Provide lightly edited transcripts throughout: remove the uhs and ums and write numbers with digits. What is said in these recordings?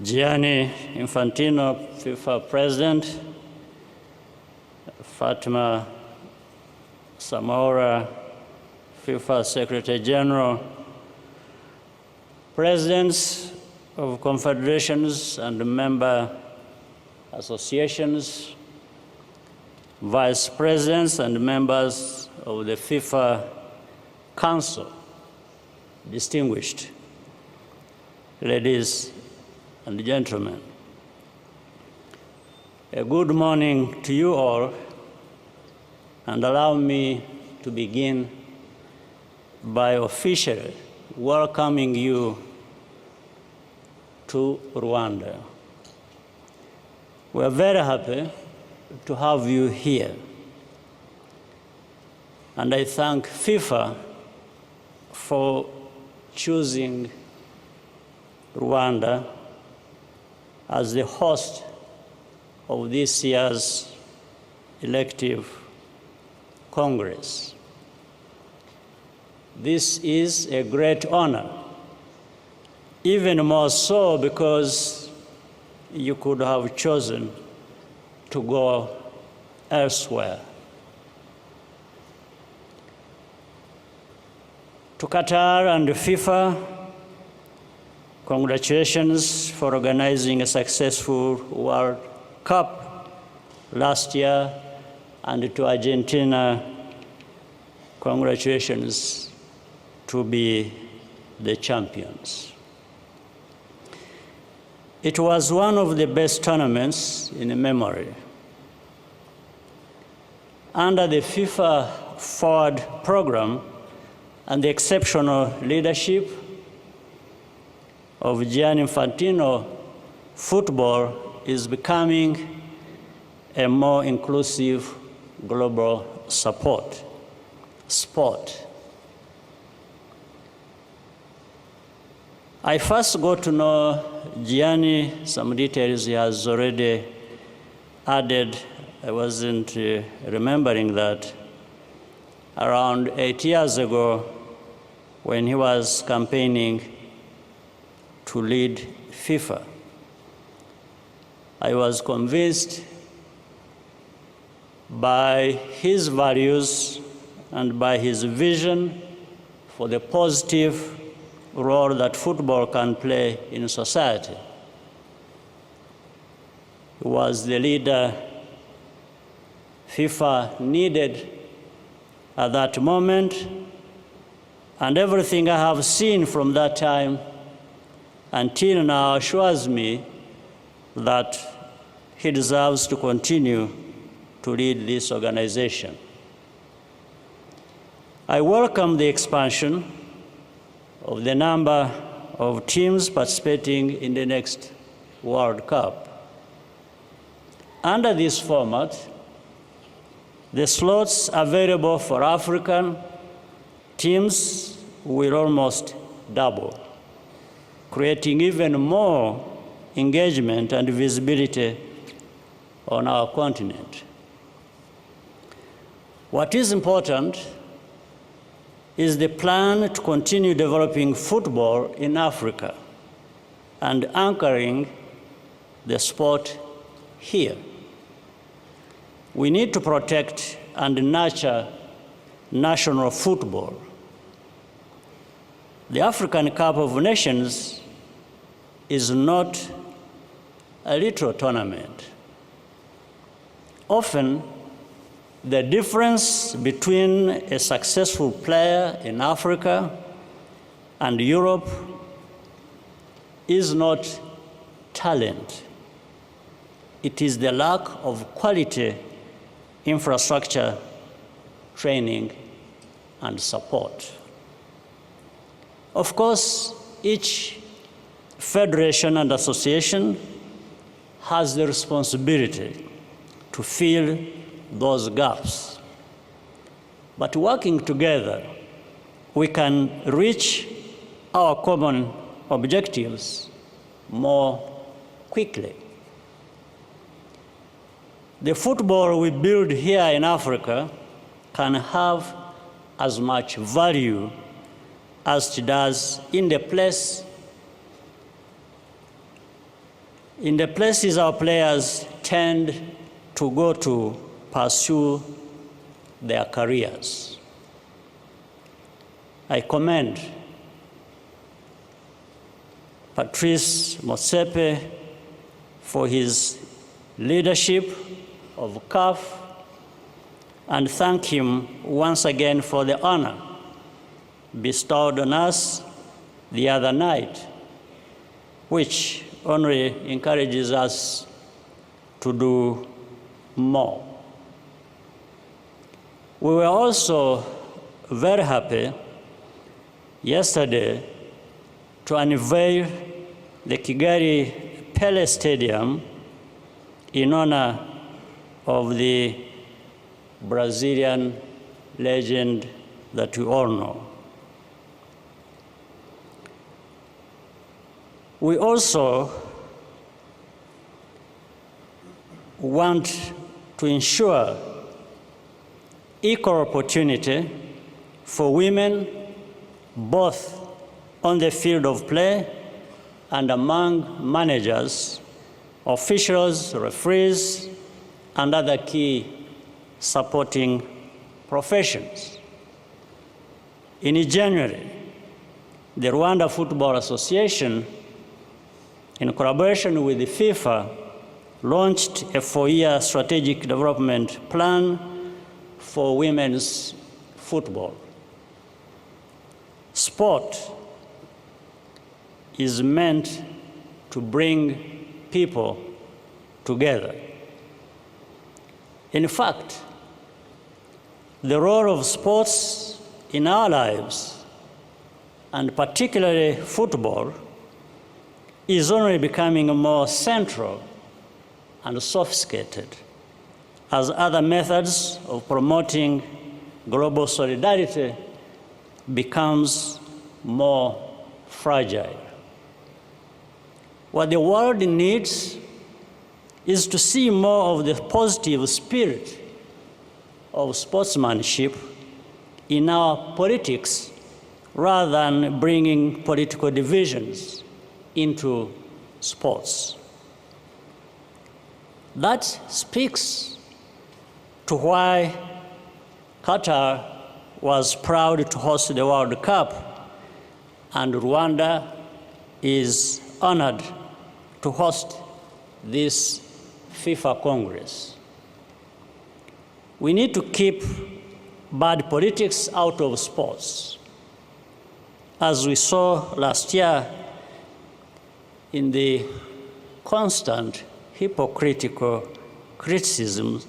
Gianni Infantino, FIFA President, Fatima Samora, FIFA Secretary General, presidents of confederations and member associations, vice presidents and members of the FIFA Council, distinguished ladies and gentlemen. A good morning to you all, and allow me to begin by officially welcoming you to Rwanda. We're very happy to have you here, and I thank FIFA for choosing Rwanda as the host of this year's elective Congress. This is a great honor, even more so because you could have chosen to go elsewhere. To Qatar and FIFA, congratulations for organizing a successful World Cup last year, and to Argentina, congratulations to be the champions. It was one of the best tournaments in memory. Under the FIFA Forward program and the exceptional leadership of Gianni Infantino, football is becoming a more inclusive global sport. I first got to know Gianni, some details he has already added. I wasn't remembering that. Around 8 years ago, when he was campaigning to lead FIFA, I was convinced by his values and by his vision for the positive role that football can play in society. He was the leader FIFA needed at that moment, and everything I have seen from that time until now assures me that he deserves to continue to lead this organization. I welcome the expansion of the number of teams participating in the next World Cup. Under this format, the slots available for African teams will almost double, creating even more engagement and visibility on our continent. What is important is the plan to continue developing football in Africa and anchoring the sport here. We need to protect and nurture national football. The African Cup of Nations is not a little tournament. Often, the difference between a successful player in Africa and Europe is not talent. It is the lack of quality infrastructure, training, and support. Of course, each federation and association has the responsibility to fill those gaps. But working together, we can reach our common objectives more quickly. The football we build here in Africa can have as much value as it does in the place in the places our players tend to go to pursue their careers. I commend Patrice Motsepe for his leadership of CAF and thank him once again for the honor bestowed on us the other night, which only encourages us to do more. We were also very happy yesterday to unveil the Kigali Pele Stadium in honor of the Brazilian legend that we all know. We also want to ensure equal opportunity for women, both on the field of play and among managers, officials, referees, and other key supporting professions. In January, the Rwanda Football Association, in collaboration with the FIFA, launched a 4-year strategic development plan for women's football. Sport is meant to bring people together. In fact, the role of sports in our lives, and particularly football, is only becoming more central and sophisticated as other methods of promoting global solidarity becomes more fragile. What the world needs is to see more of the positive spirit of sportsmanship in our politics rather than bringing political divisions into sports. That speaks to why Qatar was proud to host the World Cup, and Rwanda is honored to host this FIFA Congress. We need to keep bad politics out of sports. As we saw last year in the constant hypocritical criticism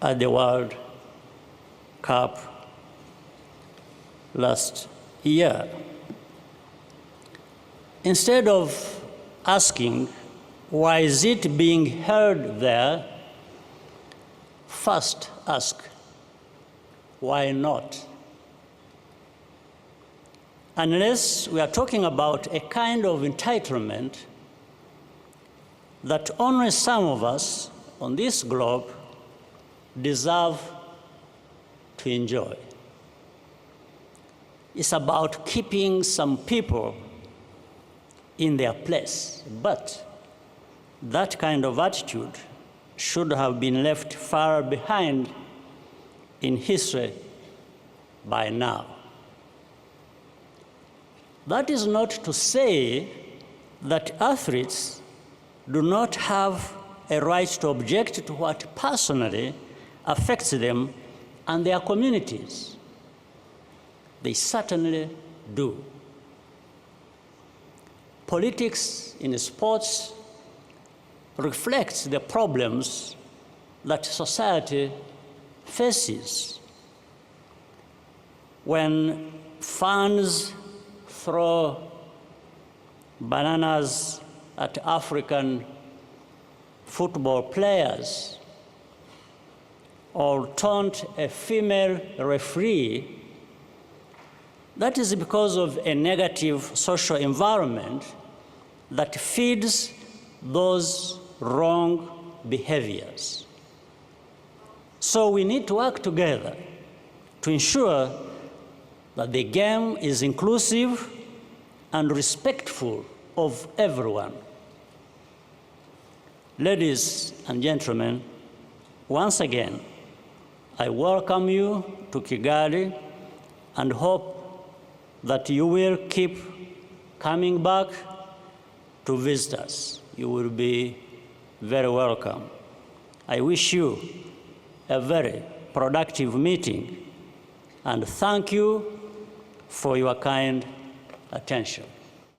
at the World Cup last year. Instead of asking, why is it being held there, first ask, why not? Unless we are talking about a kind of entitlement that only some of us on this globe deserve to enjoy. It's about keeping some people in their place, but that kind of attitude should have been left far behind in history by now. That is not to say that athletes do not have a right to object to what personally affects them and their communities. They certainly do. Politics in sports reflects the problems that society faces. When fans throw bananas at African football players or taunt a female referee, that is because of a negative social environment that feeds those wrong behaviors. So we need to work together to ensure that the game is inclusive and respectful of everyone. Ladies and gentlemen, once again, I welcome you to Kigali and hope that you will keep coming back to visit us. You will be very welcome. I wish you a very productive meeting and thank you for your kind attention.